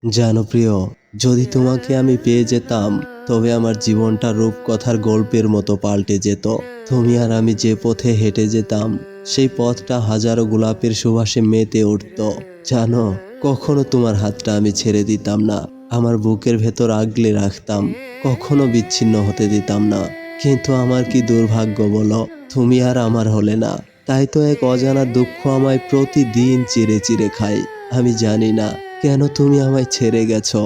জানো প্রিয়, যদি তোমাকে আমি পেয়ে যেতাম তবে আমার জীবনটা রূপকথার গল্পের মতো পাল্টে যেত। তুমি আর আমি যে পথে হেঁটে যেতাম সেই পথটা হাজারো গোলাপের সুবাসে মেতে উঠত। জানো, কখনো তোমার হাতটা আমি ছেড়ে দিতাম না, আমার বুকের ভেতর আগলে রাখতাম, কখনো বিচ্ছিন্ন হতে দিতাম না। কিন্তু আমার কি দুর্ভাগ্য বলো, তুমি আর আমার হলে না। তাই তো এক অজানা দুঃখ আমায় প্রতিদিন চিরে চিরে খায়। আমি জানি না কেন তুমি আমায় ছেড়ে গেছো।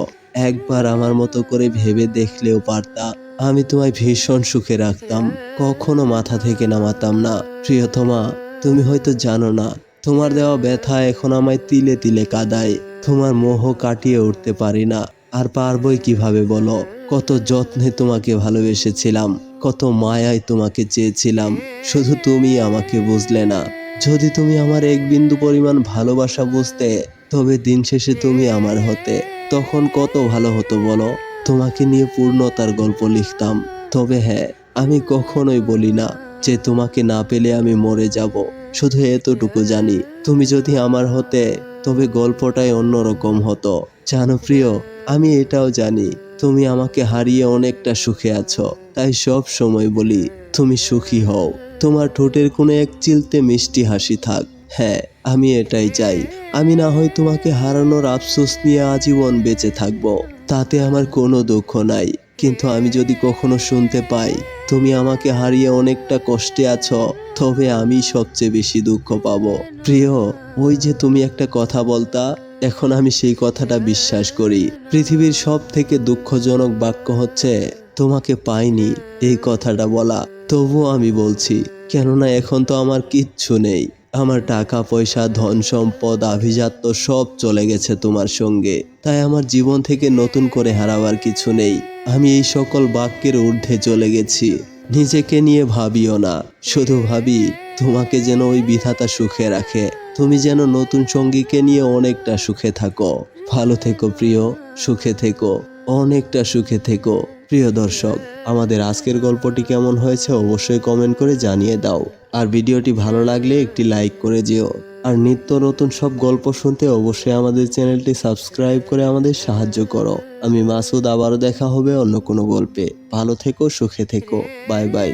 একবার আমার মতো করে ভেবে দেখলেও পারতা, আমি তোমায় ভীষণ সুখে রাখতাম, কখনো মাথা থেকে নামাতাম না। প্রিয়তমা, তুমি হয়তো জানো না, তোমার দেওয়া ব্যথা এখন আমায় তিলে তিলে কাঁদায়। তোমার মোহ কাটিয়ে উঠতে পারি না। আর পারবই কিভাবে বলো? কত যত্নে তোমাকে ভালোবেসেছিলাম, কত মায়ায় তোমাকে চেয়েছিলাম, শুধু তুমি আমাকে বুঝলে না। যদি তুমি আমার এক বিন্দু পরিমাণ ভালোবাসা বুঝতে, তবে দিন শেষে তুমি আমার হতে। তখন কত ভালো হতো বলো? তোমাকে নিয়ে পূর্ণতার গল্প লিখতাম। তবে হ্যাঁ, আমি কখনোই বলি না যে তোমাকে না পেলে আমি মরে যাব। শুধু এতটুকু জানি, তুমি যদি আমার হতে তবে গল্পটাই অন্যরকম হতো। জানো প্রিয়, আমি এটাও জানি তুমি আমাকে হারিয়ে অনেকটা সুখে আছো। তাই সব সময় বলি, তুমি সুখী হও, তোমার ঠোঁটের কোণে এক চিলতে মিষ্টি হাসি থাক। হ্যাঁ, আমি এটাই চাই। আমি না হয় তোমাকে হারানোর আফসোস নিয়ে আজীবন বেঁচে থাকবো, তাতে আমার কোনো দুঃখ নাই। কিন্তু আমি যদি কখনো শুনতে পাই তুমি আমাকে হারিয়ে অনেকটা কষ্টে আছো, তবে আমি সবচেয়ে বেশি দুঃখ পাবো। প্রিয়, ওই যে তুমি একটা কথা বলতা, এখন আমি সেই কথাটা বিশ্বাস করি। পৃথিবীর সব থেকে দুঃখজনক বাক্য হচ্ছে তোমাকে পাইনি এই কথাটা বলা। তবুও আমি বলছি, কেননা এখন তো আমার কিচ্ছু নেই। আমার টাকা পয়সা, ধন সম্পদ, আভিজাত্য সব চলে গেছে তোমার সঙ্গে। তাই আমার জীবন থেকে নতুন করে হারাবার কিছু নেই। আমি এই সকল বাক্যের ঊর্ধ্বে চলে গেছি। নিজেকে নিয়ে ভাবিও না, শুধু ভাবি তোমাকে যেন ওই বিধাতা সুখে রাখে। তুমি যেন নতুন সঙ্গীকে নিয়ে অনেকটা সুখে থাকো। ভালো থেকো প্রিয়, সুখে থেকো, অনেকটা সুখে থেকো। প্রিয় দর্শক, আমাদের আজকের গল্পটি কেমন হয়েছে অবশ্যই কমেন্ট করে জানিয়ে দাও। আর ভিডিওটি ভালো লাগলে একটি লাইক করে যেও। আর নিত্য নতুন সব গল্প শুনতে অবশ্যই আমাদের চ্যানেলটি সাবস্ক্রাইব করে আমাদের সাহায্য করো। আমি মাসুদ, আবারও দেখা হবে অন্য কোনো গল্পে। ভালো থেকো, সুখে থেকো। Bye bye.